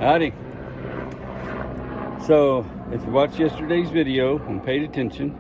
Howdy. So, if you watched yesterday's video and paid attention,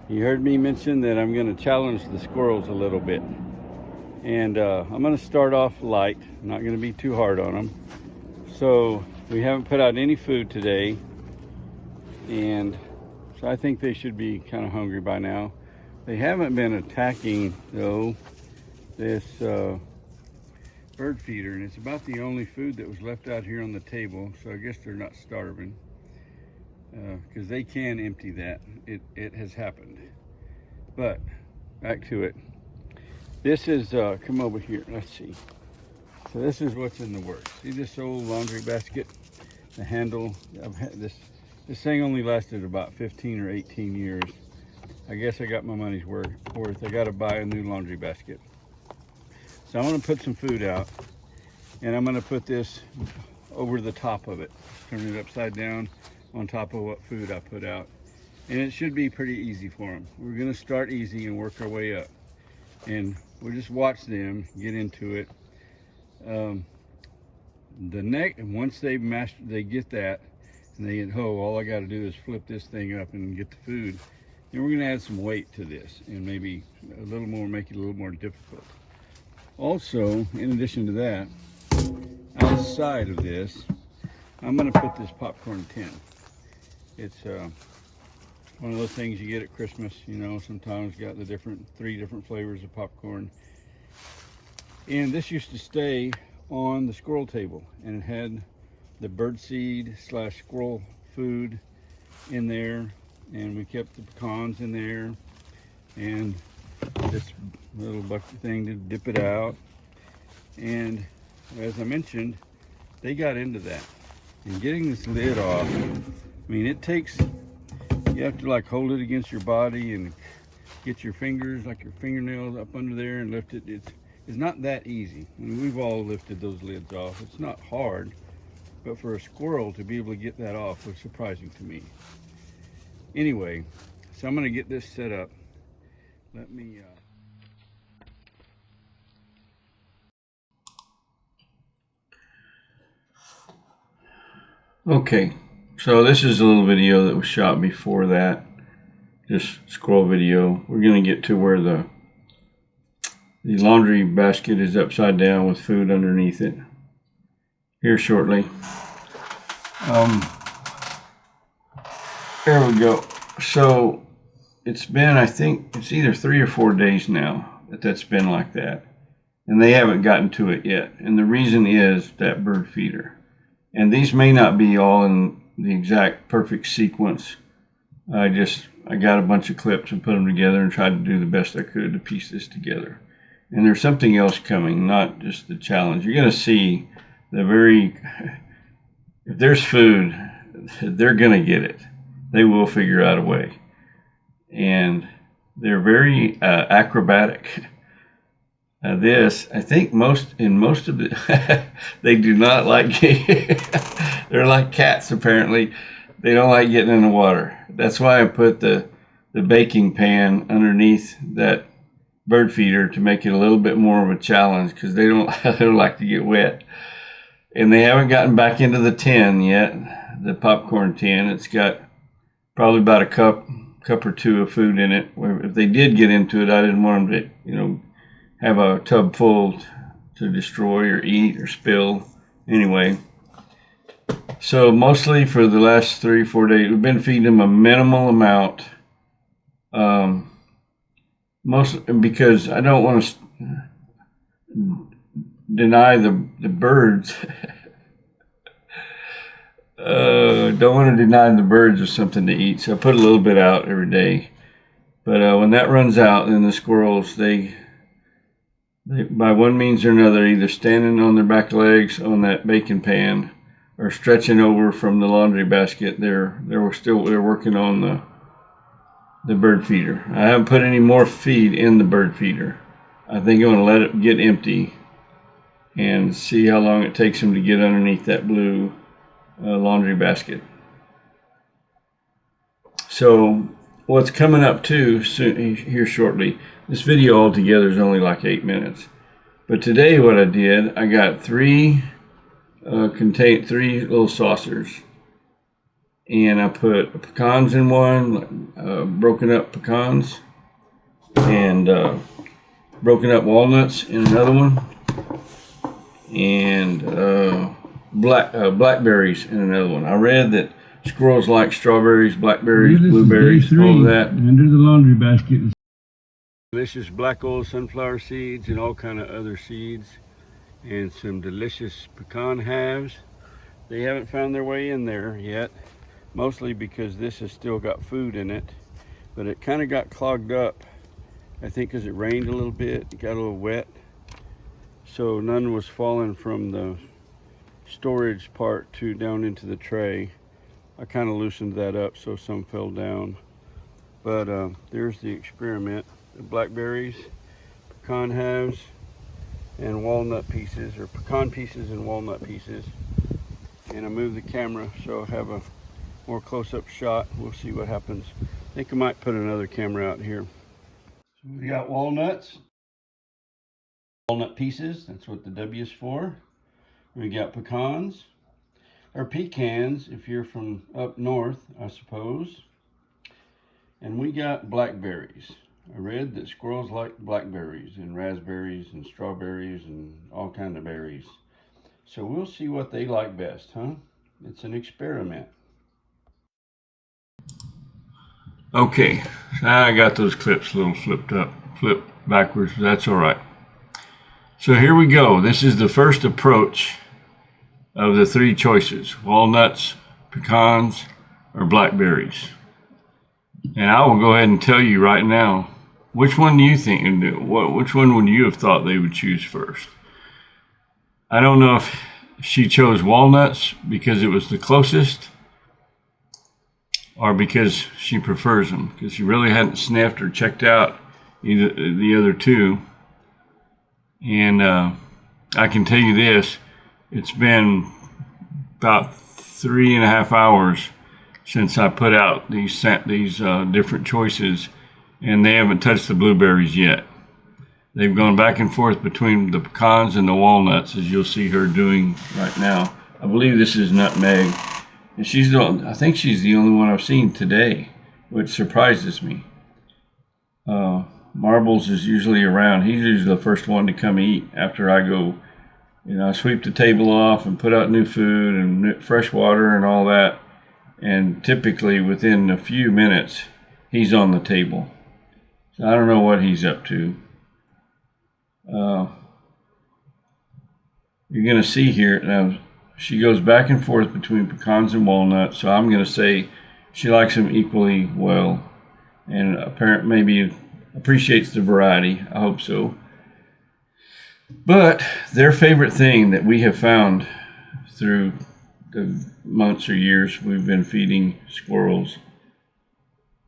you heard me mention that I'm going to challenge the squirrels a little bit. And I'm going to start off light. I'm not going to be too hard on them. So, we haven't put out any food today. And so I think they should be kind of hungry by now. They haven't been attacking, though, this bird feeder, and it's about the only food that was left out here on the table, so I guess they're not starving, because they can empty that. It has happened. But back to it. This is come over here, let's see. So this is what's in the works. See this old laundry basket, the handle. I've had this thing only lasted about 15 or 18 years. I guess I got my money's worth. I got to buy a new laundry basket. So I'm going to put some food out, and I'm going to put this over the top of it. Turn it upside down on top of what food I put out. And it should be pretty easy for them. We're going to start easy and work our way up. And we'll just watch them get into it. Once they get that, and they get, all I got to do is flip this thing up and get the food. And we're going to add some weight to this and maybe a little more, make it a little more difficult. Also, in addition to that, outside of this, I'm going to put this popcorn tin. It's one of those things you get at Christmas, you know, sometimes got the three different flavors of popcorn. And this used to stay on the squirrel table, and it had the birdseed / squirrel food in there, and we kept the pecans in there, and this little bucket thing to dip it out. And as I mentioned, they got into that. And getting this lid off, I mean, it takes, you have to like hold it against your body and get your fingers, like your fingernails up under there and lift it. It's not that easy. I mean, we've all lifted those lids off. It's not hard, but for a squirrel to be able to get that off was surprising to me. Anyway, so I'm gonna get this set up. Let me Okay, so this is a little video that was shot before that, just squirrel video. We're gonna get to where the laundry basket is upside down with food underneath it here shortly. There we go. So it's been, I think it's either 3 or 4 days now that's been like that, and they haven't gotten to it yet. And the reason is that bird feeder. And these may not be all in the exact perfect sequence. I got a bunch of clips and put them together and tried to do the best I could to piece this together. And there's something else coming, not just the challenge. You're going to see if there's food, they're going to get it. They will figure out a way. And they're very acrobatic. I think most of the, they do not like, they're like cats apparently. They don't like getting in the water. That's why I put the baking pan underneath that bird feeder to make it a little bit more of a challenge, because they don't like to get wet. And they haven't gotten back into the tin yet, the popcorn tin. It's got probably about a cup or two of food in it. If they did get into it, I didn't want them to, have a tub full to destroy or eat or spill. Anyway, so mostly for the last 3 or 4 days, we've been feeding them a minimal amount. Because I don't want to deny the birds. Don't want to deny the birds of something to eat, so I put a little bit out every day. But when that runs out, then the squirrels, they by one means or another, either standing on their back legs on that baking pan or stretching over from the laundry basket. They're working on the bird feeder. I haven't put any more feed in the bird feeder. I think I'm going to let it get empty and see how long it takes them to get underneath that blue laundry basket. So what's coming up too soon, here shortly, this video altogether is only like 8 minutes. But today what I did, I got 3 contain 3 little saucers. And I put pecans in one, broken up pecans, and broken up walnuts in another one, and blackberries in another one. I read that squirrels like strawberries, blackberries, blueberries, all of that. Under the laundry basket. Delicious black old sunflower seeds and all kind of other seeds, and some delicious pecan halves. They haven't found their way in there yet, mostly because this has still got food in it, but it kind of got clogged up, I think because it rained a little bit, it got a little wet, so none was falling from the storage part to down into the tray. I kind of loosened that up so some fell down, but there's the experiment. The blackberries, pecan halves, and walnut pieces, or pecan pieces and walnut pieces. And I move the camera so I have a more close-up shot. We'll see what happens. I think I might put another camera out here. So we got walnuts, walnut pieces, that's what the W is for. We got pecans, or pecans if you're from up north, I suppose. And we got blackberries. I read that squirrels like blackberries and raspberries and strawberries and all kinds of berries. So we'll see what they like best, huh? It's an experiment. Okay, I got those clips a little flipped backwards, but that's all right. So here we go. This is the first approach of the 3 choices: walnuts, pecans, or blackberries. And I will go ahead and tell you right now, which one do you think? Which one would you have thought they would choose first? I don't know if she chose walnuts because it was the closest, or because she prefers them, because she really hadn't sniffed or checked out either the other 2. And I can tell you this, it's been about 3.5 hours since I put out these different choices, and they haven't touched the blueberries yet. They've gone back and forth between the pecans and the walnuts, as you'll see her doing right now. I believe this is nutmeg, and I think she's the only one I've seen today, which surprises me. Marbles is usually around. He's usually the first one to come eat after I go. I sweep the table off and put out new food and fresh water and all that. And typically within a few minutes, he's on the table. So I don't know what he's up to. You're going to see here, now she goes back and forth between pecans and walnuts, so I'm going to say she likes them equally well, and apparently maybe appreciates the variety. I hope so. But their favorite thing that we have found through the months or years we've been feeding squirrels,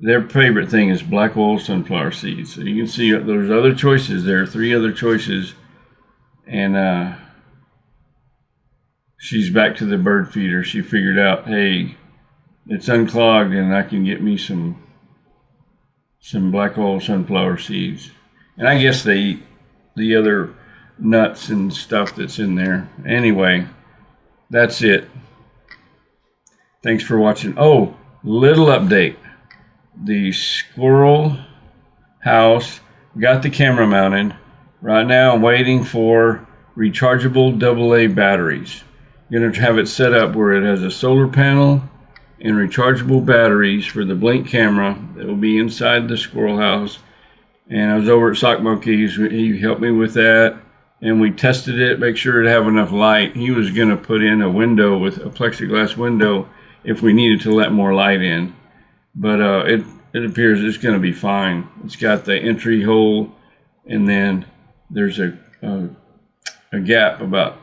their favorite thing is black oil sunflower seeds. So you can see there's other choices. There are 3 other choices, and she's back to the bird feeder. She figured out, hey, it's unclogged and I can get me some black oil sunflower seeds. And I guess they eat the other nuts and stuff that's in there. Anyway, that's it. Thanks for watching. Oh, little update. The squirrel house got the camera mounted. Right now I'm waiting for rechargeable AA batteries. I'm going to have it set up where it has a solar panel and rechargeable batteries for the Blink camera that will be inside the squirrel house. And I was over at Sock Monkeys. He helped me with that, and we tested it, make sure it'd have enough light. He was going to put in a window with a plexiglass window if we needed to let more light in. But it appears it's going to be fine. It's got the entry hole, and then there's a gap about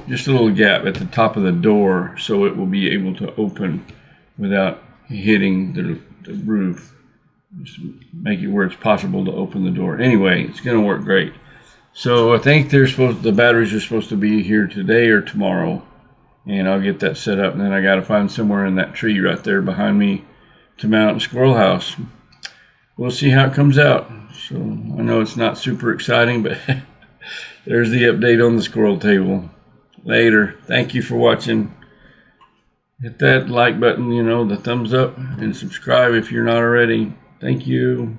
just a little gap at the top of the door, so it will be able to open without hitting the roof. Just make it where it's possible to open the door. Anyway, it's going to work great. So I think the batteries are supposed to be here today or tomorrow, and I'll get that set up. And then I got to find somewhere in that tree right there behind me to mount the squirrel house. We'll see how it comes out. So I know it's not super exciting, but there's the update on the squirrel table. Later. Thank you for watching. Hit that like button, the thumbs up, and subscribe if you're not already. Thank you.